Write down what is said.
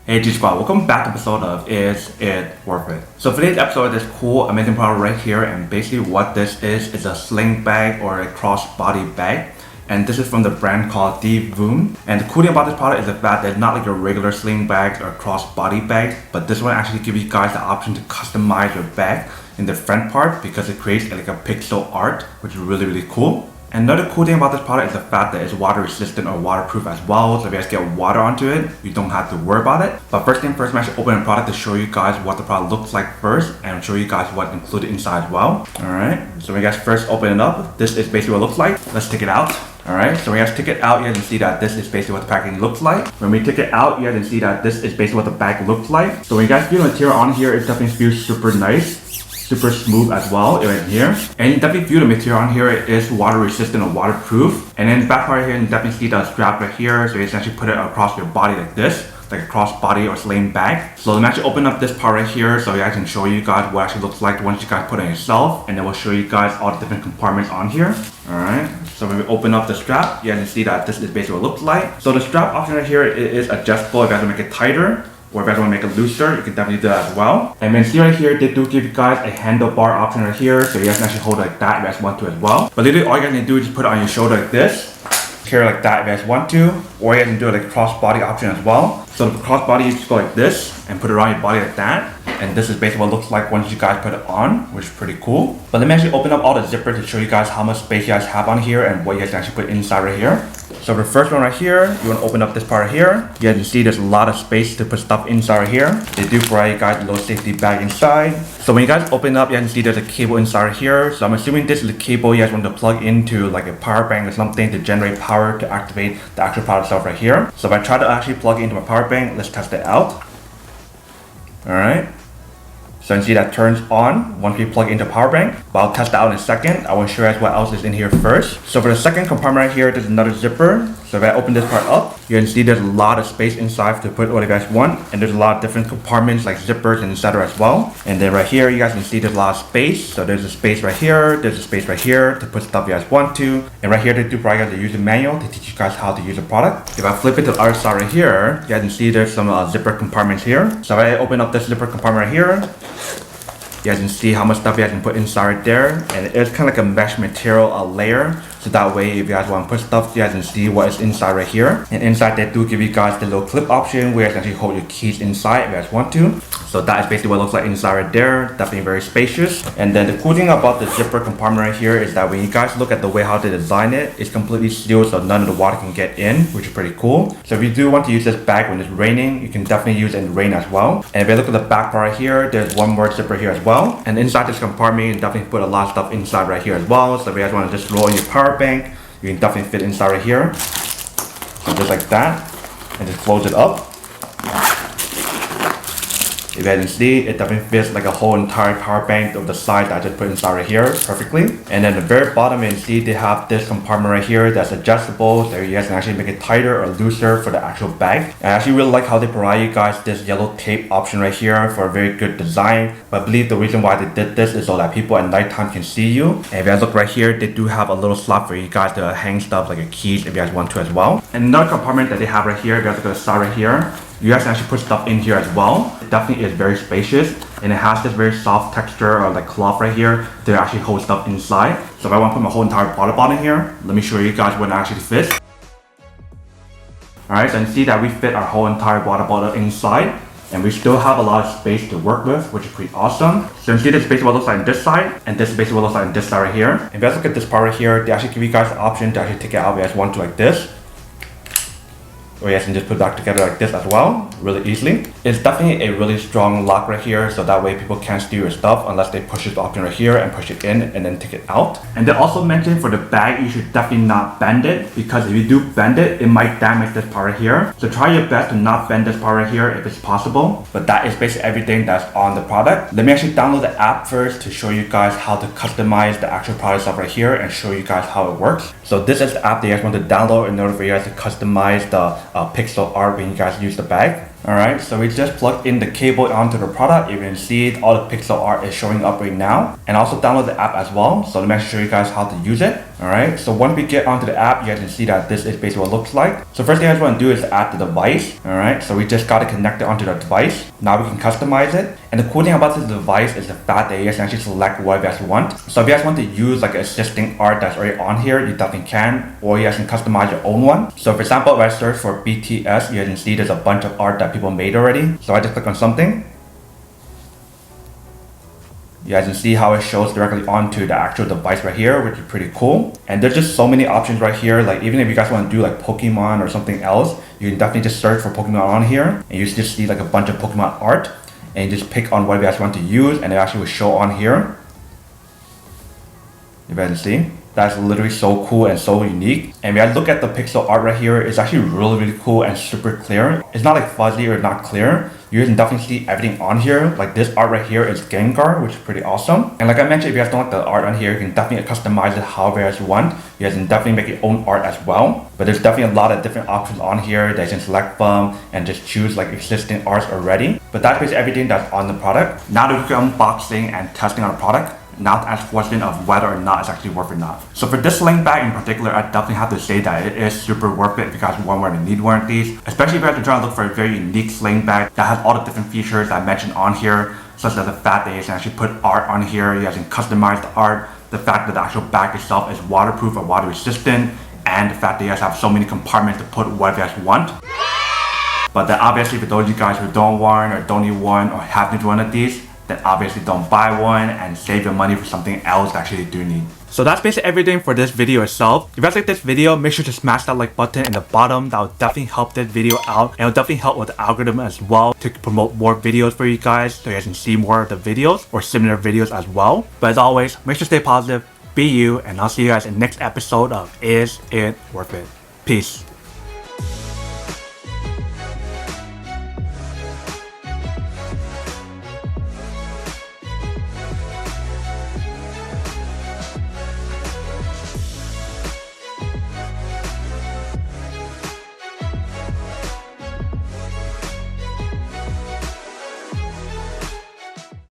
Hey G Squad, welcome back to episode of Is It Worth It? So for today's episode, this cool, amazing product right here, and basically what this is a sling bag or a crossbody bag. And this is from the brand called Divoom. And the cool thing about this product is the fact that it's not like your regular sling bags or crossbody bags, but this one actually gives you guys the option to customize your bag in the front part because it creates like a pixel art, which is really cool. And another cool thing about this product is the fact that it's water resistant or waterproof as well. So if you guys get water onto it, you don't have to worry about it. But first thing first, I'm actually opening the product to show you guys what the product looks like first and show you guys what's included inside as well. Alright, so when you guys first open it up, this is basically what it looks like. Let's take it out. Alright, so when you guys take it out, you guys can see that this is basically what the packaging looks like. When we take it out, you guys can see that this is basically what the bag looks like. So when you guys feel the material on here, it definitely feels super nice. Super smooth as well right here, and you definitely feel the material on here is water resistant or waterproof. And then the back part here, you definitely see the strap right here, so you essentially put it across your body like this, like a crossbody or sling bag. So let me actually open up this part right here so I can show you guys what it actually looks like once you guys put it on yourself, and then we'll show you guys all the different compartments on here. Alright, so when we open up the strap, you guys can see that this is basically what it looks like. So the strap option right here is adjustable if you guys want to make it tighter, or if you guys want to make it looser, you can definitely do that as well. And then see right here, they do give you guys a handlebar option right here, so you guys can actually hold it like that if you guys want to as well. But literally all you guys need to do is just put it on your shoulder like this, carry like that if you guys want to, or you guys can do it like crossbody option as well. So the crossbody, you just go like this and put it around your body like that. And this is basically what it looks like once you guys put it on, which is pretty cool. But let me actually open up all the zippers to show you guys how much space you guys have on here and what you guys can actually put inside right here. So the first one right here, you want to open up this part right here. You guys can see there's a lot of space to put stuff inside right here. They do provide you guys a little safety bag inside. So when you guys open it up, you guys can see there's a cable inside right here. So I'm assuming this is the cable you guys want to plug into like a power bank or something to generate power to activate the actual product itself right here. So if I try to actually plug it into my power bank, let's test it out. Alright. So you can see that turns on once we plug into power bank. But I'll test that out in a second. I will show you guys what else is in here first. So for the second compartment right here, there's another zipper. So if I open this part up, you can see there's a lot of space inside to put what you guys want. And there's a lot of different compartments like zippers and etc. as well. And then right here, you guys can see there's a lot of space. So there's a space right here. There's a space right here to put stuff you guys want to. And right here, they do provide you guys the user manual to teach you guys how to use the product. If I flip it to the other side right here, you guys can see there's some zipper compartments here. So if I open up this zipper compartment right here, you guys can see how much stuff you guys can put inside right there, and it's kind of like a mesh material layer, so that way if you guys want to put stuff, you guys can see what is inside right here. And inside they do give you guys the little clip option where you guys can actually hold your keys inside if you guys want to. So that is basically what it looks like inside right there. Definitely very spacious. And then the cool thing about the zipper compartment right here is that when you guys look at the way how they design it, it's completely sealed so none of the water can get in, which is pretty cool. So if you do want to use this bag when it's raining, you can definitely use it in the rain as well. And if you look at the back part right here, there's one more zipper here as well. And inside this compartment, you can definitely put a lot of stuff inside right here as well. So if you guys want to just roll in your power bank, you can definitely fit inside right here. So just like that, and just close it up. If you guys can see, it definitely fits like a whole entire power bank of the size that I just put inside right here perfectly. And then the very bottom, you can see they have this compartment right here that's adjustable, so you guys can actually make it tighter or looser for the actual bag. And I actually really like how they provide you guys this yellow tape option right here for a very good design. But I believe the reason why they did this is so that people at nighttime can see you. And if you guys look right here, they do have a little slot for you guys to hang stuff like your keys if you guys want to as well. And another compartment that they have right here, if you guys look at the side right here, you guys can actually put stuff in here as well. It definitely is very spacious, and it has this very soft texture or like cloth right here to actually hold stuff inside. So if I want to put my whole entire water bottle in here, let me show you guys what it actually fits. Alright, so you can see that we fit our whole entire water bottle inside, and we still have a lot of space to work with, which is pretty awesome. So you can see this is basically what it looks like on this side, and this is basically what it looks like on this side right here. If you guys look at this part right here, they actually give you guys the option to actually take it out if you guys want to like this. Or you guys can just put it back together like this as well, really easily. It's definitely a really strong lock right here, so that way people can't steal your stuff unless they push this option right here and push it in and then take it out. And they also mentioned for the bag, you should definitely not bend it, because if you do bend it, it might damage this part right here. So try your best to not bend this part right here if it's possible. But that is basically everything that's on the product. Let me actually download the app first to show you guys how to customize the actual product stuff right here and show you guys how it works. So this is the app that you guys want to download in order for you guys to customize the pixel art when you guys use the bag. Alright, so we just plugged in the cable onto the product. You can see all the pixel art is showing up right now. And also download the app as well. So let me show you guys how to use it. Alright, so once we get onto the app, you guys can see that this is basically what it looks like. So first thing I just want to do is add the device. Alright, so we just got to connect it onto the device. Now we can customize it. And the cool thing about this device is the fact that you guys can actually select what you guys want. So if you guys want to use like existing art that's already on here, you definitely can. Or you guys can customize your own one. So for example, if I search for BTS, you guys can see there's a bunch of art that people made already. So I just click on something. You guys can see how it shows directly onto the actual device right here, which is pretty cool. And there's just so many options right here. Like even if you guys want to do like Pokemon or something else, you can definitely just search for Pokemon on here. And you just see like a bunch of Pokemon art. And you just pick on what you guys want to use, and it actually will show on here. You guys can see. That's literally so cool and so unique. And when I look at the pixel art right here, it's actually really cool and super clear. It's not like fuzzy or not clear. You can definitely see everything on here. Like this art right here is Gengar, which is pretty awesome. And like I mentioned, if you guys don't like the art on here, you can definitely customize it however you guys want. You guys can definitely make your own art as well. But there's definitely a lot of different options on here that you can select from and just choose like existing arts already. But that's basically everything that's on the product. Now that we're unboxing and testing our product, now to ask the question of whether or not it's actually worth it or not. So for this sling bag in particular, I definitely have to say that it is super worth it if you guys want one or need one of these. Especially if you guys are trying to look for a very unique sling bag that has all the different features that I mentioned on here, such as the fact that you can actually put art on here, you guys can customize the art, the fact that the actual bag itself is waterproof or water resistant, and the fact that you guys have so many compartments to put what you guys want. But then obviously for those of you guys who don't want or don't need one or have need one of these, then obviously don't buy one and save your money for something else that actually you do need. So that's basically everything for this video itself. If you guys like this video, make sure to smash that like button in the bottom. That will definitely help this video out, and it will definitely help with the algorithm as well to promote more videos for you guys so you guys can see more of the videos or similar videos as well. But as always, make sure to stay positive, be you, and I'll see you guys in the next episode of Is It Worth It? Peace.